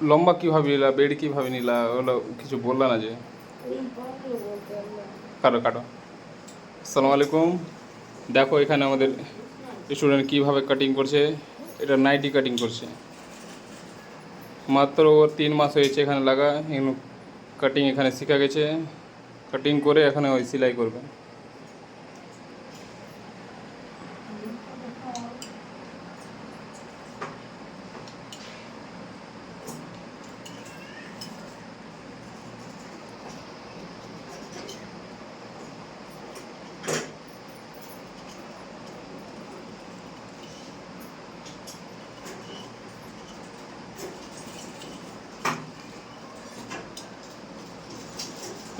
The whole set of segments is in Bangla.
লম্বা কিভাবে নিলা, বেড কিভাবে নিলা, ওগুলো কিছু বললা না যে। কাটো কাটো। আসসালামু আলাইকুম। দেখো এখানে আমাদের স্টুডেন্ট কিভাবে কাটিং করছে। এটা নাইটি কাটিং করছে, মাত্র 3 মাস হয়েছে এখানে লাগা। কাটিং এখানে শেখা গেছে, কাটিং করে এখানে ওই সেলাই করবে।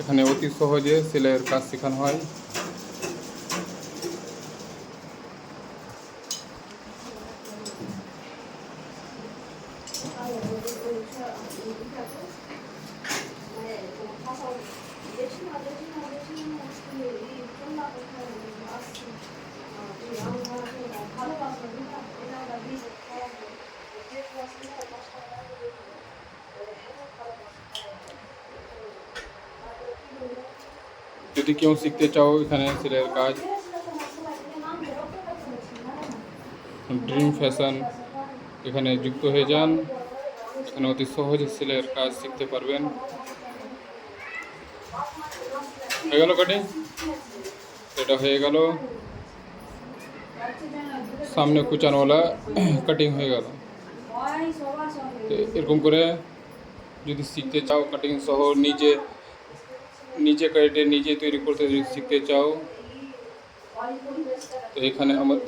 এখানে অতি সহজে সেলাইয়ের কাজ শেখানো হয়। যদি কেউ শিখতে চাও এখানে সেলাইয়ের কাজ, ড্রিম ফ্যাশন এখানে যুক্ত হয়ে যান। এখানে অতি সহজে সেলাইয়ের কাজ শিখতে পারবেন। হয়ে গেল কাটিং, এটা হয়ে গেল। সামনে কুচানওয়ালা কাটিং হয়ে গেল। এরকম করে যদি শিখতে চাও কাটিং সহ নিজে কেটে নিজে তৈরি করতে যদি শিখতে চাও, তো এখানে আমার